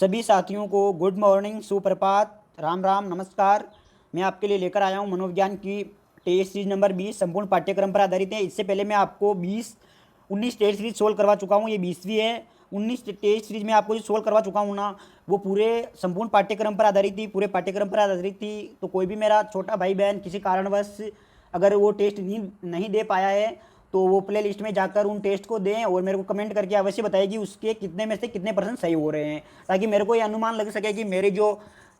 सभी साथियों को गुड मॉर्निंग, सुप्रभात, राम राम, नमस्कार। मैं आपके लिए लेकर आया हूं मनोविज्ञान की टेस्ट सीरीज नंबर 20 संपूर्ण पाठ्यक्रम पर आधारित है। इससे पहले मैं आपको 19 टेस्ट सीरीज सोल्व करवा चुका हूं। ये 20वीं है। 19 टेस्ट सीरीज में आपको जो सोल्व करवा चुका हूं ना, वो पूरे संपूर्ण पाठ्यक्रम पर आधारित थी, पूरे पाठ्यक्रम पर आधारित थी। तो कोई भी मेरा छोटा भाई बहन किसी कारणवश अगर वो टेस्ट नहीं दे पाया है तो वो प्ले लिस्ट में जाकर उन टेस्ट को दें और मेरे को कमेंट करके अवश्य बताइए कि उसके कितने में से कितने परसेंट सही हो रहे हैं, ताकि मेरे को ये अनुमान लग सके कि मेरे जो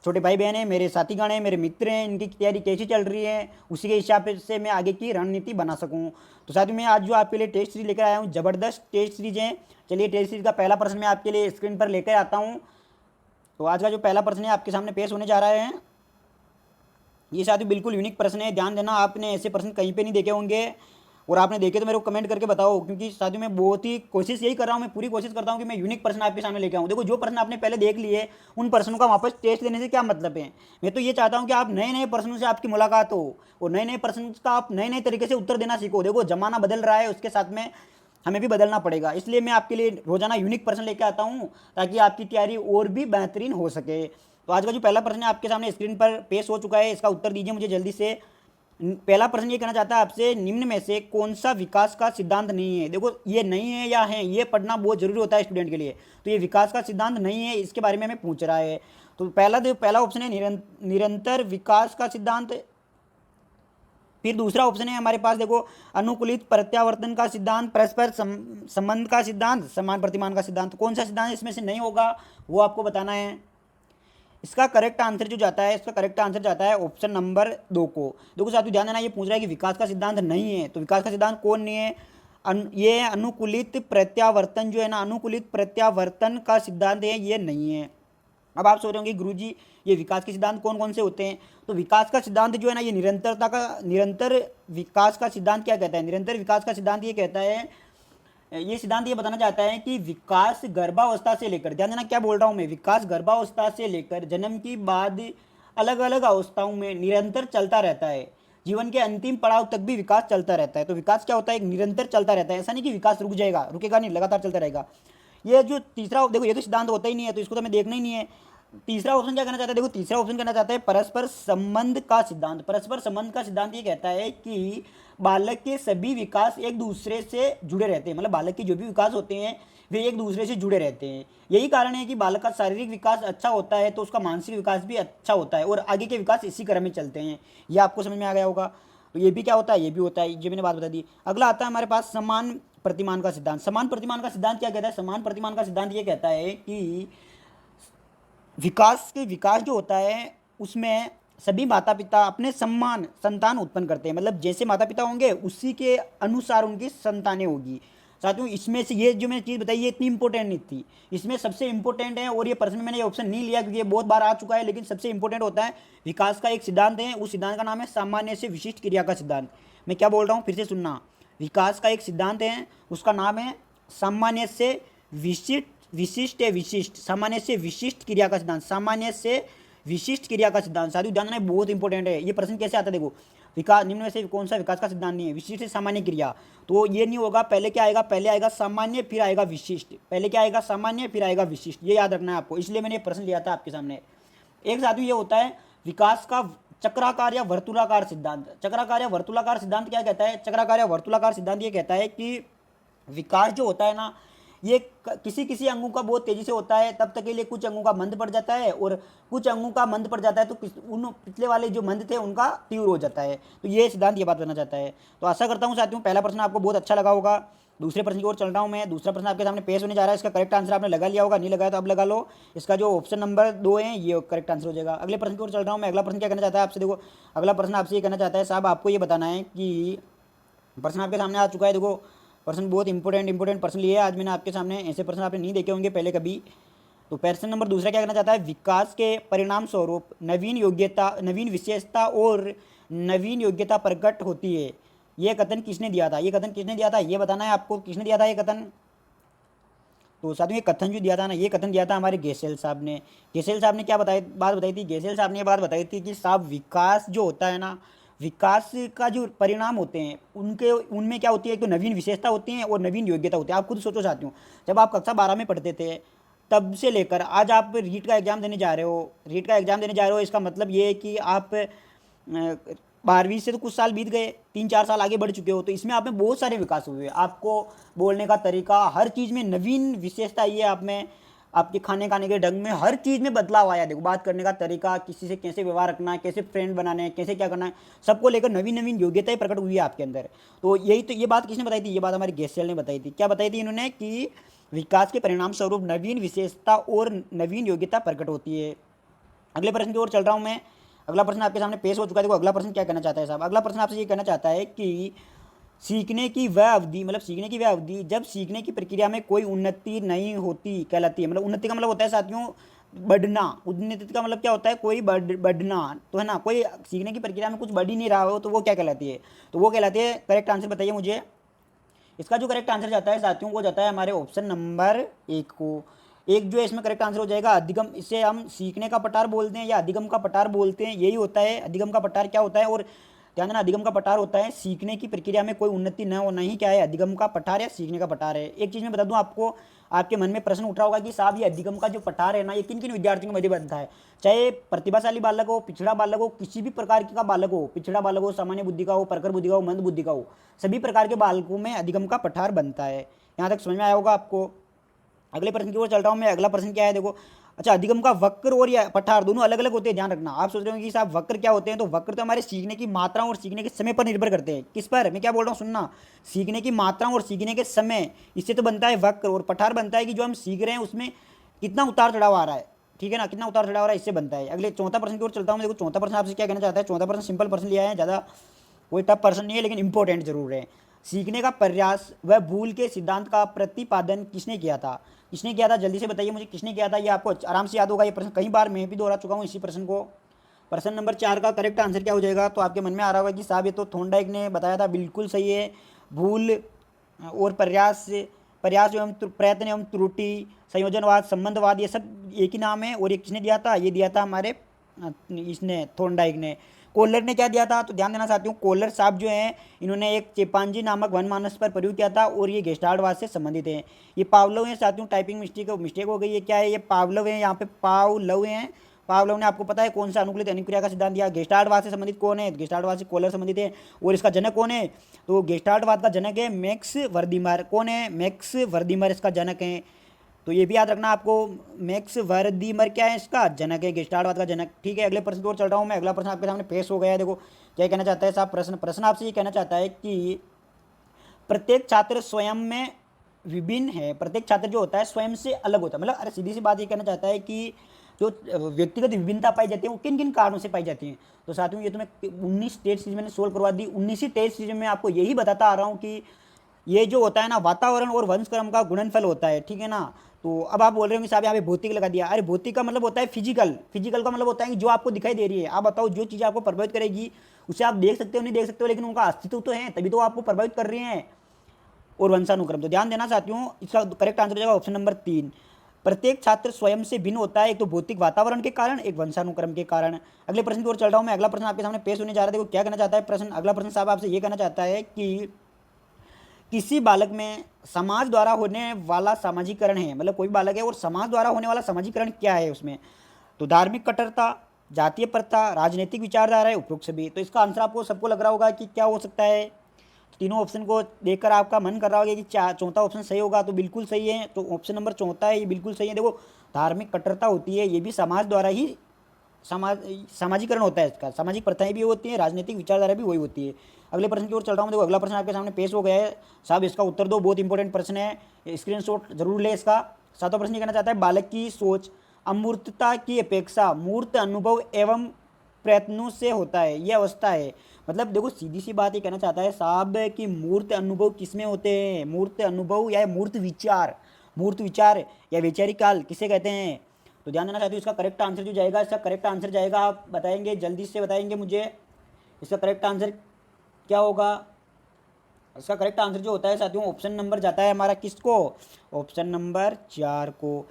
छोटे भाई बहन हैं, मेरे साथीगण हैं, मेरे मित्र हैं, इनकी तैयारी कैसी चल रही है, उसी के हिसाब से मैं आगे की रणनीति बना सकूं। तो साथ ही मैं आज जो आपके लिए टेस्ट सीरीज लेकर आया हूँ, ज़बरदस्त टेस्ट सीरीज है। चलिए टेस्ट सीरीज का पहला प्रश्न मैं आपके लिए स्क्रीन पर लेकर आता हूँ। तो आज का जो पहला प्रश्न है आपके सामने पेश होने जा रहा है। ये साथियों बिल्कुल यूनिक प्रश्न है, ध्यान देना। आपने ऐसे प्रश्न कहीं पे नहीं देखे होंगे, और आपने देखे तो मेरे को कमेंट करके बताओ, क्योंकि साथियों मैं बहुत ही कोशिश यही कर रहा हूँ, मैं पूरी कोशिश करता हूँ कि मैं यूनिक प्रश्न आपके सामने लेके आऊँ। देखो, जो प्रश्न आपने पहले देख लिए उन प्रश्नों का वापस टेस्ट देने से क्या मतलब है। मैं तो ये चाहता हूँ कि आप नए नए प्रश्नों से आपकी मुलाकात हो और नए नए प्रश्न का आप नए नए तरीके से उत्तर देना सीखो। देखो, जमाना बदल रहा है, उसके साथ में हमें भी बदलना पड़ेगा। इसलिए मैं आपके लिए रोजाना यूनिक प्रश्न लेके आता हूँ, ताकि आपकी तैयारी और भी बेहतरीन हो सके। तो आज का जो पहला प्रश्न है आपके सामने स्क्रीन पर पेश हो चुका है, इसका उत्तर दीजिए मुझे जल्दी से। पहला प्रश्न ये कहना चाहता है आपसे, निम्न में से कौन सा विकास का सिद्धांत नहीं है। देखो, ये नहीं है या है, ये पढ़ना बहुत जरूरी होता है स्टूडेंट के लिए। तो ये विकास का सिद्धांत नहीं है, इसके बारे में हमें पूछ रहा है। तो पहला ऑप्शन है निरंतर विकास का सिद्धांत। फिर दूसरा ऑप्शन है हमारे पास, देखो, अनुकूलित प्रत्यावर्तन का सिद्धांत, परस्पर संबंध का सिद्धांत, समान प्रतिमान का सिद्धांत। कौन सा सिद्धांत इसमें से नहीं होगा वो आपको बताना है। इसका करेक्ट आंसर जो जाता है, इसका करेक्ट आंसर जाता है ऑप्शन नंबर 2 को। देखो साथियों, ध्यान देना, ये पूछ रहा है कि विकास का सिद्धांत नहीं है, तो विकास का सिद्धांत कौन नहीं है। ये अनुकूलित प्रत्यावर्तन जो है ना, अनुकूलित प्रत्यावर्तन का सिद्धांत है, ये नहीं है। अब आप सोच रहे होंगे गुरुजी, ये विकास के सिद्धांत कौन कौन से होते हैं। तो विकास का सिद्धांत जो है ना, ये निरंतर विकास का सिद्धांत क्या कहता है। निरंतर विकास का सिद्धांत ये कहता है, ये सिद्धांत ये बताना चाहता है कि विकास गर्भावस्था से लेकर, ध्यान देना क्या बोल रहा हूं मैं, विकास गर्भावस्था से लेकर जन्म की बाद अलग अलग अवस्थाओं में निरंतर चलता रहता है। जीवन के अंतिम पड़ाव तक भी विकास चलता रहता है। तो विकास क्या होता है, एक निरंतर चलता रहता है। ऐसा नहीं कि विकास रुक जाएगा, रुकेगा नहीं, लगातार चलता रहेगा। ये जो तीसरा, देखो, ये तो सिद्धांत होता ही नहीं है, तो इसको तो हमें देखना ही नहीं है। तीसरा ऑप्शन क्या कहना चाहता है, देखो, तीसरा ऑप्शन कहना चाहता है परस्पर संबंध का सिद्धांत। परस्पर संबंध का सिद्धांत ये कहता है कि बालक के सभी विकास एक दूसरे से जुड़े रहते हैं, मतलब बालक के जो भी विकास होते हैं वे एक दूसरे से जुड़े रहते हैं। यही कारण है कि बालक का शारीरिक विकास अच्छा होता है तो उसका मानसिक विकास भी अच्छा होता है, और आगे के विकास इसी क्रम में चलते हैं। ये आपको समझ में आ गया होगा। तो ये भी क्या होता है, ये भी होता है, ये मैंने बात बता दी। अगला आता है हमारे पास समान प्रतिमान का सिद्धांत। समान प्रतिमान का सिद्धांत क्या कहता है, समान प्रतिमान का सिद्धांत ये कहता है कि विकास जो होता है उसमें सभी माता पिता अपने समान संतान उत्पन्न करते हैं, मतलब जैसे माता पिता होंगे उसी के अनुसार उनकी संतानें होगी। साथियों, इसमें से ये जो मैंने चीज़ बताई ये इतनी इंपॉर्टेंट नहीं थी, इसमें सबसे इंपॉर्टेंट है, और ये प्रश्न में मैंने ये ऑप्शन नहीं लिया क्योंकि ये बहुत बार आ चुका है, लेकिन सबसे इंपॉर्टेंट होता है विकास का एक सिद्धांत है, उस सिद्धांत का नाम है सामान्य से विशिष्ट क्रिया का सिद्धांत। मैं क्या बोल रहा हूँ फिर से सुनना, विकास का एक सिद्धांत है, उसका नाम है सामान्य से विशिष्ट सामान्य से विशिष्ट क्रिया का सिद्धांत, सामान्य से विशिष्ट क्रिया का सिद्धांत। साथियों ध्यान देना, बहुत इंपॉर्टेंट है। ये प्रश्न कैसे आता है, देखो, विकास निम्न में से कौन सा विकास का सिद्धांत नहीं है, विशिष्ट सामान्य क्रिया। तो ये नहीं होगा, पहले क्या आएगा, पहले आएगा सामान्य फिर आएगा विशिष्ट, पहले क्या आएगा, सामान्य फिर आएगा विशिष्ट। ये याद रखना है आपको, इसलिए मैंने ये प्रश्न लिया था आपके सामने। एक साथियों ये होता है विकास का चक्राकार या वर्तुलाकार सिद्धांत। चक्राकार या वर्तुलाकार सिद्धांत क्या कहता है, चक्राकार या वर्तुलाकार सिद्धांत ये कहता है कि विकास जो होता है ना, ये किसी किसी अंगों का बहुत तेजी से होता है, तब तक के लिए कुछ अंगों का मंद पड़ जाता है, और कुछ अंगों का मंद पड़ जाता है तो उन पिछले वाले जो मंद थे उनका तीव्र हो जाता है। तो ये सिद्धांत ये बात करना चाहता है। तो आशा करता हूँ साथियों पहला प्रश्न आपको बहुत अच्छा लगा होगा। दूसरे प्रश्न की ओर चल रहा हूँ मैं। दूसरा प्रश्न आपके सामने पेश होने जा रहा है, इसका करेक्ट आंसर आपने लगा लिया होगा, नहीं लगाया तो अब लगा लो। इसका जो ऑप्शन नंबर 2 है ये करेक्ट आंसर हो जाएगा। अगले प्रश्न की ओर चल रहा हूँ मैं। अगला प्रश्न क्या कहना चाहता है आपसे, देखो, अगला प्रश्न आपसे ये कहना चाहता है, साहब आपको ये बताना है कि प्रश्न आपके सामने आ चुका है। देखो, प्रश्न बहुत इंपॉर्टेंट प्रश्न लिए आज मैंने आपके सामने, ऐसे प्रश्न आपने नहीं देखे होंगे पहले कभी। तो प्रश्न नंबर दूसरा क्या कहना चाहता है, विकास के परिणाम स्वरूप नवीन योग्यता, नवीन विशेषता और नवीन योग्यता प्रकट होती है। ये कथन किसने दिया था, ये कथन किसने दिया था, ये बताना है आपको किसने दिया था ये कथन। तो साथियों ये कथन जो दिया था ना, ये कथन दिया था हमारे गेसेल साहब ने। गेसेल साहब ने क्या बात बताई थी, गेसेल साहब ने ये बात बताई थी कि साहब विकास जो होता है ना, विकास का जो परिणाम होते हैं उनके उनमें क्या होती है, एक तो नवीन विशेषता होती है और नवीन योग्यता होती है। आप खुद सोचो साथियों, जब आप कक्षा 12 में पढ़ते थे तब से लेकर आज आप रीट का एग्ज़ाम देने जा रहे हो, रीट का एग्ज़ाम देने जा रहे हो, इसका मतलब ये है कि आप 12वीं से तो कुछ साल बीत गए, 3-4 साल आगे बढ़ चुके हो, तो इसमें आप में बहुत सारे विकास हुए। आपको बोलने का तरीका, हर चीज़ में नवीन विशेषता आई है आप में, आपके खाने खाने के ढंग में, हर चीज़ में बदलाव आया। देखो, बात करने का तरीका, किसी से कैसे व्यवहार रखना है, कैसे फ्रेंड बनाने हैं, कैसे क्या करना है, सबको लेकर नवीन नवीन योग्यताएं प्रकट हुई है आपके अंदर। तो यही तो, ये बात किसने बताई थी? ये बात हमारे गेस्टेल ने बताई थी। क्या बताई थी इन्होंने? कि विकास के परिणाम स्वरूप नवीन विशेषता और नवीन योग्यता प्रकट होती है। अगले प्रश्न की ओर चल रहा हूँ मैं। अगला प्रश्न आपके सामने पेश हो चुका है। देखो अगला प्रश्न क्या कहना चाहता है साहब। अगला प्रश्न आपसे ये कहना चाहता है कि सीखने की वह अवधि, मतलब सीखने की वह अवधि जब सीखने की प्रक्रिया में कोई उन्नति नहीं होती कहलाती है। मतलब उन्नति का मतलब होता है साथियों बढ़ना। उन्नति का मतलब क्या होता है? कोई बढ़ना, तो है ना, कोई सीखने की प्रक्रिया में कुछ बढ़ ही नहीं रहा हो तो वो क्या कहलाती है? तो वो कहलाती है, करेक्ट आंसर बताइए मुझे। इसका जो करेक्ट आंसर जाता है साथियों, वो जाता है हमारे ऑप्शन नंबर 1 को। एक जो है इसमें करेक्ट आंसर हो जाएगा अधिगम। इसे हम सीखने का पठार बोलते हैं या अधिगम का पठार बोलते हैं, यही होता है। अधिगम का पठार क्या होता है? और ध्यान देना, अधिगम का पठार होता है सीखने की प्रक्रिया में कोई उन्नति न होना ही क्या है? अधिगम का पठार या सीखने का पठार है। एक चीज़ मैं बता दूं आपको, आपके मन में प्रश्न उठ रहा होगा कि साहब ये अधिगम का जो पठार है ना, ये किन किन विद्यार्थियों के मध्य बनता है? चाहे प्रतिभाशाली बालक हो, पिछड़ा बालक हो, किसी भी प्रकार का बालक हो, पिछड़ा बालक हो, सामान्य बुद्धि का हो, प्रखर बुद्धि का हो, मंद बुद्धि का हो, सभी प्रकार के बालकों में अधिगम का पठार बनता है। यहाँ तक समझ में आया होगा आपको। अगले प्रश्न की ओर चल रहा हूँ मैं। अगला प्रश्न क्या है? देखो, अच्छा, अधिगम का वक्र और या पठार दोनों अलग अलग होते हैं, ध्यान रखना। आप सोच रहे हो कि साहब वक्र क्या होते हैं? तो वक्र तो हमारे सीखने की मात्रा और सीखने के समय पर निर्भर करते हैं। किस पर? मैं क्या बोल रहा हूँ, सुनना। सीखने की मात्रा और सीखने के समय, इससे तो बनता है वक्र। और पठार बनता है कि जो हम सीख रहे हैं उसमें कितना उतार चढ़ाव आ रहा है, ठीक है ना, कितना उतार चढ़ाव आ रहा है, इससे बनता है। अगले चौथा प्रश्न की ओर चलता हूँ। देखो चौथा प्रश्न आपसे क्या कहना चाहता है। चौथा प्रश्न सिंपल प्रश्न लिया है, ज़्यादा कोई टफ प्रश्न नहीं है, लेकिन इंपॉर्टेंट जरूर है। सीखने का प्रयास व भूल के सिद्धांत का प्रतिपादन किसने किया था? किसने किया था? जल्दी से बताइए मुझे, किसने किया था? ये आपको आराम से याद होगा। ये प्रश्न कई बार मैं भी दोहरा चुका हूँ इसी प्रश्न को। प्रश्न नंबर 4 का करेक्ट आंसर क्या हो जाएगा? तो आपके मन में आ रहा होगा कि साहब ये तो थॉर्नडाइक ने बताया था, बिल्कुल सही है। भूल और प्रयास, प्रयास एवं प्रयत्न एवं त्रुटि, संयोजनवाद, संबंधवाद, ये सब एक ही नाम है। और ये किसने दिया था? ये दिया था हमारे इसने, थॉर्नडाइक ने। कोलर ने क्या दिया था? तो ध्यान देना साथियों, कोलर साहब जो हैं, इन्होंने एक चिंपांजी नामक वनमानस पर प्रयोग किया था और ये गेस्टाल्टवाद से संबंधित है। ये पावलोव हैं साथियों, टाइपिंग मिस्टेक हो गई है। क्या है? ये पावलोव है, यहाँ पे पावलोव हैं। पावलोव ने आपको पता है कौन सा अनुकूलित अनुक्रिया का सिद्धांत दिया? गेस्टाल्टवाद से संबंधित कौन है? गेस्टाल्टवाद से कोलर संबंधित है। और इसका जनक कौन है? तो गेस्टाल्टवाद का जनक है मैक्स वर्दीमर। कौन है? मैक्स वर्दीमर इसका जनक है। तो ये भी याद रखना आपको, मैक्स वर्दीमर क्या है? इसका जनक है, गेस्टाल्टवाद का जनक। ठीक है, अगले प्रश्न की ओर चल रहा हूँ मैं। अगला प्रश्न आपके सामने पेश हो गया है। देखो क्या कहना चाहता है साहब। प्रश्न आपसे ये कहना चाहता है कि प्रत्येक छात्र स्वयं में विभिन्न है। प्रत्येक छात्र जो होता है स्वयं से अलग होता है। मतलब अरे सीधी सी बात ये कहना चाहता है कि जो व्यक्तिगत विभिन्नता पाई जाती है वो किन किन कारणों से पाई जाती है। तो साथियों ये तो मैं 19 टेस्ट सीरीज मैंने सोल्व करवा दी। 19 टेस्ट सीरीज में आपको यही बताता आ रहा हूँ कि ये जो होता है ना, वातावरण और वंशक्रम का गुणनफल होता है, ठीक है ना। तो अब आप बोल रहे हो कि साहब यहाँ पे भौतिक लगा दिया। अरे भौतिक का मतलब होता है फिजिकल। फिजिकल का मतलब होता है कि जो आपको दिखाई दे रही है। आप बताओ, जो चीज़ आपको प्रभावित करेगी उसे आप देख सकते हो नहीं देख सकते हो, लेकिन उनका अस्तित्व तो है, तभी तो आपको प्रभावित कर रही हैं। और वंशानुक्रम, तो ध्यान देना साथियों, इसका करेक्ट आंसर हो जाएगा ऑप्शन नंबर 3। प्रत्येक छात्र स्वयं से भिन्न होता है, एक तो भौतिक वातावरण के कारण, एक वंशानुक्रम के कारण। अगले प्रश्न की ओर चल रहा हूँ मैं। अगला प्रश्न आपके सामने पेश होने जा रहा है। देखो क्या कहना चाहता है प्रश्न। अगला प्रश्न साहब आपसे ये कहना चाहता है कि किसी बालक में समाज द्वारा होने वाला सामाजिकरण है। मतलब कोई बालक है और समाज द्वारा होने वाला सामाजिकरण क्या है उसमें? तो धार्मिक कट्टरता, जातीय प्रथा, राजनीतिक विचारधारा है, उपरोक्त सभी। तो इसका आंसर आपको सबको लग रहा होगा कि क्या हो सकता है। तीनों ऑप्शन को देखकर आपका मन कर रहा होगा कि चौथा ऑप्शन सही होगा। तो बिल्कुल सही है, तो ऑप्शन नंबर चौथा है, ये बिल्कुल सही है। देखो धार्मिक कट्टरता होती है, ये भी समाज द्वारा ही सामाजिकरण होता है इसका। सामाजिक प्रथाएं भी होती हैं, राजनीतिक विचारधारा भी वही होती है। अगले प्रश्न की ओर चल रहा हूँ। देखो अगला प्रश्न आपके सामने पेश हो गया है साहब, इसका उत्तर दो, बहुत इंपॉर्टेंट प्रश्न है, स्क्रीनशॉट जरूर ले इसका। सातवां प्रश्न कहना चाहता है बालक की सोच अमूर्तता की अपेक्षा मूर्त अनुभव एवं प्रयत्नों से होता है, यह अवस्था है। मतलब देखो सीधी सी बात ये कहना चाहता है साहब कि मूर्त अनुभव किसमें होते हैं? मूर्त अनुभव या मूर्त विचार, मूर्त विचार या वैचारिक काल किसे कहते हैं? तो ध्यान देना चाहते हो, इसका करेक्ट आंसर जो जाएगा, इसका करेक्ट आंसर जाएगा, आप बताएंगे जल्दी से बताएंगे मुझे इसका करेक्ट आंसर क्या होगा। इसका करेक्ट आंसर जो होता है साथियों, ऑप्शन नंबर जाता है हमारा किसको? ऑप्शन नंबर 4 को।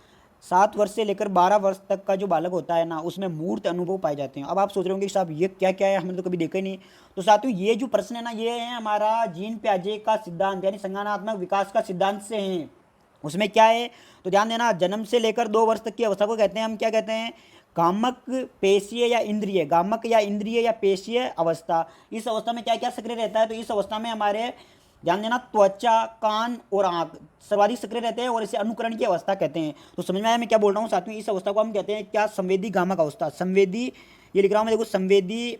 7 वर्ष से लेकर 12 वर्ष तक का जो बालक होता है ना, उसमें मूर्त अनुभव पाए जाते हैं। अब आप सोच रहे होंगे कि साहब ये क्या क्या है, हमने तो कभी देखा ही नहीं। तो साथियों ये जो प्रश्न है ना, ये है हमारा जीन प्याजे का सिद्धांत यानी संज्ञानात्मक विकास का सिद्धांत से हैं। उसमें क्या है तो ध्यान देना, जन्म से लेकर 2 वर्ष तक की अवस्था को कहते हैं हम क्या कहते हैं, गामक पेशीय या इंद्रिय, गामक या इंद्रिय या पेशीय अवस्था। इस अवस्था में क्या क्या सक्रिय रहता है, तो इस अवस्था में हमारे ध्यान देना त्वचा, कान और आंख सर्वाधिक सक्रिय रहते हैं और इसे अनुकरण की अवस्था कहते हैं। तो समझ में आया मैं क्या बोल रहा हूँ साथियों, इस अवस्था को हम कहते हैं क्या, संवेदी गामक अवस्था। संवेदी, ये लिख रहा हूँ मैं, देखो संवेदी,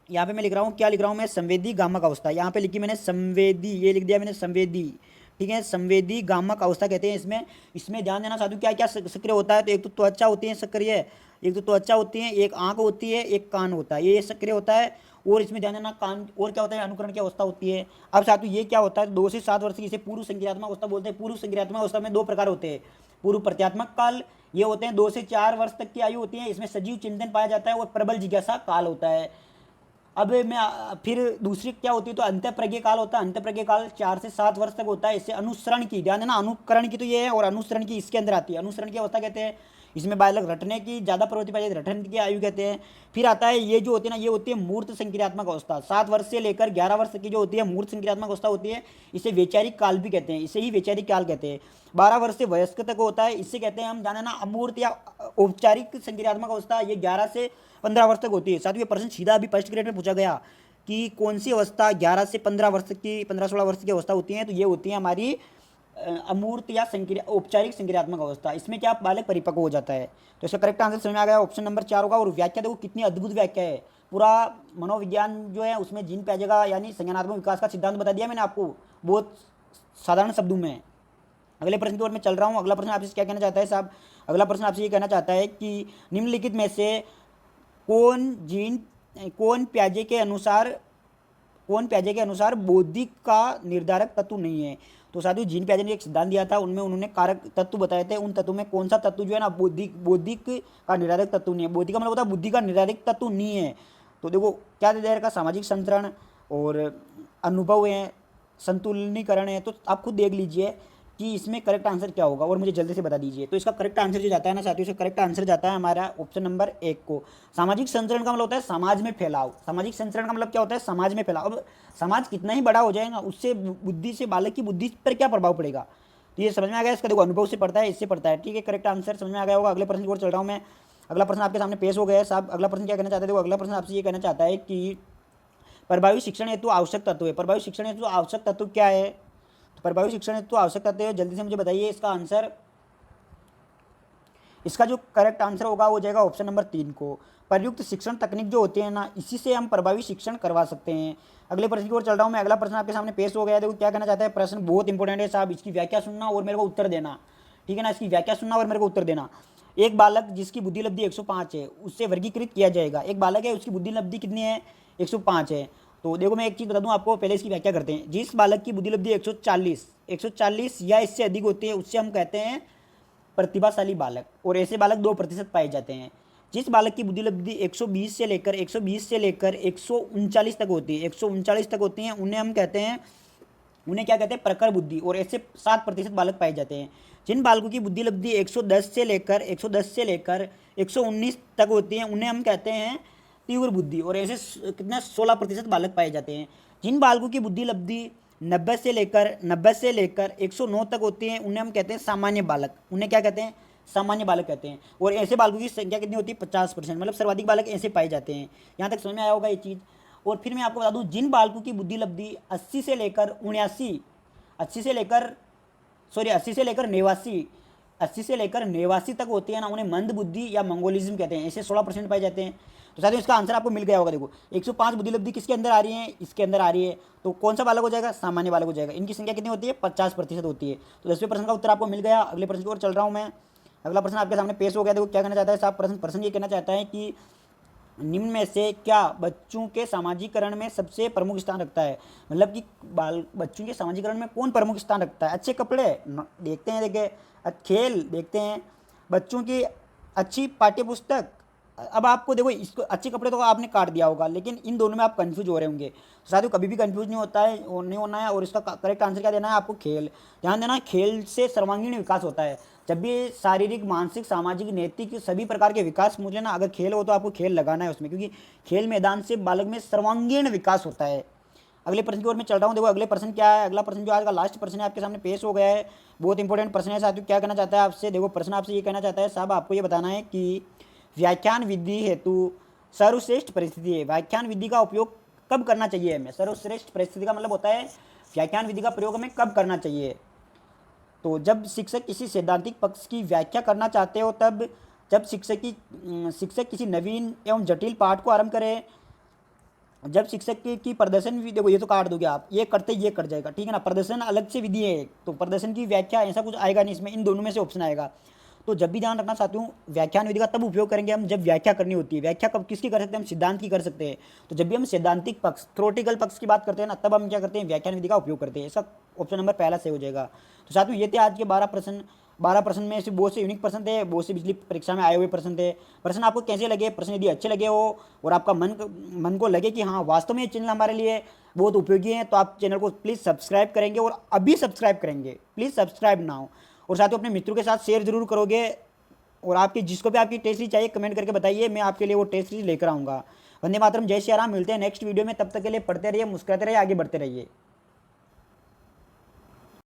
यहाँ पे मैं लिख रहा हूँ क्या लिख रहा हूँ मैं, संवेदी गामक अवस्था। यहाँ पे लिखी मैंने संवेदी, ये लिख दिया मैंने संवेदी, ठीक है, संवेदी गामक अवस्था कहते हैं इसमें। इसमें ध्यान देना साथियों क्या क्या सक्रिय होता है, तो एक तो त्वचा होती है सक्रिय, एक तो त्वचा होती है, एक आंख होती है, एक कान होता है, ये सक्रिय होता है। और इसमें ध्यान देना कान, और क्या होता है, अनुकरण की अवस्था होती है। अब साथियों ये क्या होता है, 2 से 7 वर्ष की इसे पूर्व संक्रियात्मक अवस्था बोलते हैं। पूर्व संक्रियात्मक अवस्था में 2 प्रकार होते हैं, पूर्व प्रत्यात्मक काल, ये होते हैं 2 से 4 वर्ष तक की आयु होती है, इसमें सजीव चिंतन पाया जाता है और प्रबल जिज्ञासा काल होता है। अब मैं फिर दूसरी क्या होती है, तो अंतःप्रज्ञ काल होता है। अंतःप्रज्ञ काल 4 से 7 वर्ष तक होता है। इससे अनुसरण की, ध्यान देना, अनुकरण की तो ये है और अनुसरण की इसके अंदर आती है। अनुसरण की अवस्था कहते हैं, इसमें बालक रटने की ज़्यादा प्रवृत्ति पाई जाती है, रटने की आयु कहते हैं। फिर आता है ये जो होती है ना, ये होती है मूर्त संक्रियात्मक अवस्था। 7 वर्ष से लेकर 11 वर्ष तक की जो होती है मूर्त संक्रियात्मक अवस्था होती है, इसे वैचारिक काल भी कहते हैं, इसे ही वैचारिक काल कहते हैं। 12 वर्ष से वयस्क तक होता है, इससे कहते हैं हम, जाना ना, अमूर्त या औपचारिक संक्रियात्मक अवस्था। ये 11 से 15 वर्ष तक होती है। साथ ही प्रश्न सीधा अभी फर्स्ट ग्रेड में पूछा गया कि कौन सी अवस्था 11 से 15 वर्ष की, 15-16 वर्ष की अवस्था होती है, तो ये होती है हमारी अमूर्त या संक्रिया, औपचारिक संक्रियात्मक अवस्था। इसमें क्या बालक परिपक्व हो जाता है। तो इसका करेक्ट आंसर समझ में आ गया, ऑप्शन नंबर 4 होगा। और व्याख्या देखो कितनी अद्भुत व्याख्या है, पूरा मनोविज्ञान जो है उसमें जीन पैजेगा यानी संज्ञानात्मक विकास का सिद्धांत बता दिया मैंने आपको बहुत साधारण शब्दों में। अगले प्रश्न की ओर मैं चल रहा हूँ। अगला प्रश्न आपसे क्या कहना चाहता है साहब, अगला प्रश्न आपसे ये कहना चाहता है कि निम्नलिखित में से कौन प्याजे के अनुसार बौद्धिक का निर्धारक तत्व नहीं है। तो साथियों जीन प्याजे ने एक सिद्धांत दिया था, उनमें उन्होंने कारक तत्व बताए थे। उन तत्वों में कौन सा तत्व जो है ना बौद्धिक का निर्धारक तत्व नहीं है। बौद्धिक का मतलब होता है बुद्धि का निर्धारक तत्व नहीं है। तो देखो क्या दे रखा, सामाजिक संतरण और अनुभव है, संतुलनीकरण है। तो आप खुद देख लीजिए कि इसमें करेक्ट आंसर क्या होगा और मुझे जल्दी से बता दीजिए। तो इसका करेक्ट आंसर जो जाता है ना साथियों, इसका करेक्ट आंसर जाता है हमारा ऑप्शन नंबर 1 को। सामाजिक संचरण का मतलब होता है समाज में फैलाव। सामाजिक संचरण का मतलब क्या होता है, समाज में फैलाव। अब समाज कितना ही बड़ा हो जाएगा उससे बुद्धि से, बालक की बुद्धि पर क्या प्रभाव पड़ेगा, तो ये समझ में आ गया। इसका देखो अनुभव से पढ़ता है, इससे पढ़ता है, ठीक है, करेक्ट आंसर समझ में आ गया होगा। अगले प्रश्न की ओर चल रहा हूँ मैं। अगला प्रश्न आपके सामने पेश हो गया है साहब। अगला प्रश्न क्या कहना चाहते हैं, देखो अगला प्रश्न आपसे ये कहना चाहता है कि प्रभावी शिक्षण हेतु आवश्यक तत्व है। प्रभावी शिक्षण हेतु आवश्यक तत्व क्या है, तो प्रभावी शिक्षण हेतु आवश्यक तत्व है, जल्दी से मुझे बताइए इसका आंसर। इसका जो करेक्ट आंसर होगा वो जाएगा ऑप्शन नंबर 3 को। प्रयुक्त शिक्षण तकनीक जो होती है ना, इसी से हम प्रभावी शिक्षण करवा सकते हैं। अगले प्रश्न की ओर चल रहा हूँ मैं। अगला प्रश्न आपके सामने पेश हो गया है, देखो क्या कहना चाहता है। प्रश्न बहुत इंपॉर्टेंट है साहब, इसकी व्याख्या सुनना और मेरे को उत्तर देना, ठीक है ना। इसकी व्याख्या सुनना और मेरे को उत्तर देना। एक बालक जिसकी बुद्धि लब्धि 105 है उससे वर्गीकृत किया जाएगा। एक बालक है उसकी बुद्धि लब्धि कितनी है, 105 है। तो देखो मैं एक चीज़ बता दूं आपको, पहले इसकी व्याख्या करते हैं। जिस बालक की बुद्धि लब्धि 140 या इससे अधिक होती है उससे हम कहते हैं प्रतिभाशाली बालक, और ऐसे बालक 2% पाए जाते हैं। जिस बालक की बुद्धि लब्धि 120 से लेकर 139 तक होती है, 139 तक होती हैं, उन्हें हम कहते हैं, उन्हें क्या कहते हैं, प्रखर बुद्धि, और ऐसे 7% बालक पाए जाते हैं। जिन बालकों की बुद्धि लब्धि 110 से लेकर 119 तक होती है उन्हें हम कहते हैं तीव्र बुद्धि, और ऐसे कितने 16% बालक पाए जाते हैं। जिन बालकों की बुद्धि लब्धि 90 से लेकर 109 तक होती है उन्हें हम कहते हैं सामान्य बालक। उन्हें क्या कहते हैं, सामान्य बालक कहते हैं। और ऐसे बालकों की संख्या कितनी होती है, 50%, मतलब सर्वाधिक बालक ऐसे पाए जाते हैं। यहाँ तक समझ में आया होगा ये चीज़। और फिर मैं आपको बता दूं, जिन बालकों की बुद्धि लब्धि 80 से लेकर 89 80 से लेकर 89 तक होती है ना, उन्हें मंद बुद्धि या मंगोलिज्म कहते हैं। ऐसे 16% पाए जाते हैं। तो साथियों इसका आंसर आपको मिल गया होगा। देखो 105 बुद्धि लब्धि किसके अंदर आ रही है, इसके अंदर आ रही है। तो कौन सा बालक हो जाएगा, सामान्य बालक हो जाएगा। इनकी संख्या कितनी होती है, 50% होती है। तो 10वें प्रश्न का उत्तर आपको मिल गया। अगले प्रश्न की ओर चल रहा हूँ मैं। अगला प्रश्न आपके सामने पेश हो गया। देखो क्या कहना चाहता है साहब, प्रश्न ये कहना चाहता है कि निम्न में से क्या बच्चों के सामाजिकरण में सबसे प्रमुख स्थान रखता है। मतलब कि बच्चों के सामाजिकरण में कौन प्रमुख स्थान रखता है। अच्छे कपड़े देखते हैं, देखे, खेल देखते हैं, बच्चों की अच्छी पाठ्य पुस्तक। अब आपको देखो, इसको अच्छे कपड़े तो आपने काट दिया होगा, लेकिन इन दोनों में आप कंफ्यूज हो रहे होंगे। तो साथियों कभी भी कंफ्यूज नहीं होता है, और नहीं होना है। और इसका करेक्ट आंसर क्या देना है आपको, खेल। ध्यान देना, खेल से सर्वांगीण विकास होता है। जब भी शारीरिक, मानसिक, सामाजिक, नैतिक सभी प्रकार के विकास मुझे ना, अगर खेल हो तो आपको खेल लगाना है उसमें, क्योंकि खेल मैदान से बालक में सर्वांगीण विकास होता है। अगले प्रश्न की ओर मैं चल रहा हूँ। देखो अगले प्रश्न क्या है, अगला प्रश्न जो आज का लास्ट प्रश्न है आपके सामने पेश हो गया है, बहुत इंपॉर्टेंट प्रश्न है साथियों। क्या कहना चाहता है आपसे, देखो प्रश्न आपसे ये कहना चाहता है साहब आपको ये बताना है कि व्याख्यान विधि हेतु सर्वश्रेष्ठ परिस्थिति है, व्याख्यान विधि का उपयोग कब करना चाहिए हमें। सर्वश्रेष्ठ परिस्थिति का मतलब होता है व्याख्यान विधि का प्रयोग हमें कब करना चाहिए। तो जब शिक्षक किसी सैद्धांतिक पक्ष की व्याख्या करना चाहते हो तब, जब शिक्षक किसी नवीन एवं जटिल पाठ को आरंभ करे, जब शिक्षक की प्रदर्शन देखो ये तो काट दोगे आप, ये करते ये कट जाएगा, ठीक है ना। प्रदर्शन अलग से विधि है, तो प्रदर्शन की व्याख्या ऐसा कुछ आएगा नहीं इसमें, इन दोनों में से ऑप्शन आएगा। तो जब भी ध्यान रखना चाहती हूँ, व्याख्यान विधि का तब उपयोग करेंगे हम जब व्याख्या करनी होती है। व्याख्या कब किसकी कर सकते हैं हम, सिद्धांत की कर सकते हैं। तो जब भी हम सैद्धांतिक पक्ष थ्योरेटिकल पक्ष की बात करते हैं ना, तब हम क्या करते हैं, व्याख्यान विधि का उपयोग करते हैं। इसका ऑप्शन नंबर पहला सही हो जाएगा। तो साथियों ये थे आज के 12 प्रश्न में से बहुत से यूनिक प्रश्न थे, बहुत से बिजली परीक्षा में आए हुए प्रश्न थे। प्रश्न आपको कैसे लगे, प्रश्न यदि अच्छे लगे हो और आपका मन को लगे कि हाँ वास्तव में ये चैनल हमारे लिए बहुत उपयोगी है, तो आप चैनल को प्लीज़ सब्सक्राइब करेंगे, और अभी सब्सक्राइब करेंगे, प्लीज़ सब्सक्राइब ना हो। और साथियों अपने मित्रों के साथ शेयर जरूर करोगे, और आपकी जिसको भी आपकी टेस्ट सीरीज चाहिए कमेंट करके बताइए, मैं आपके लिए वो टेस्ट सीरीज लेकर आऊँगा। वंदे मातरम, जय श्री राम। मिलते हैं नेक्स्ट वीडियो में, तब तक के लिए पढ़ते रहिए, मुस्कुराते रहिए, आगे बढ़ते रहिए।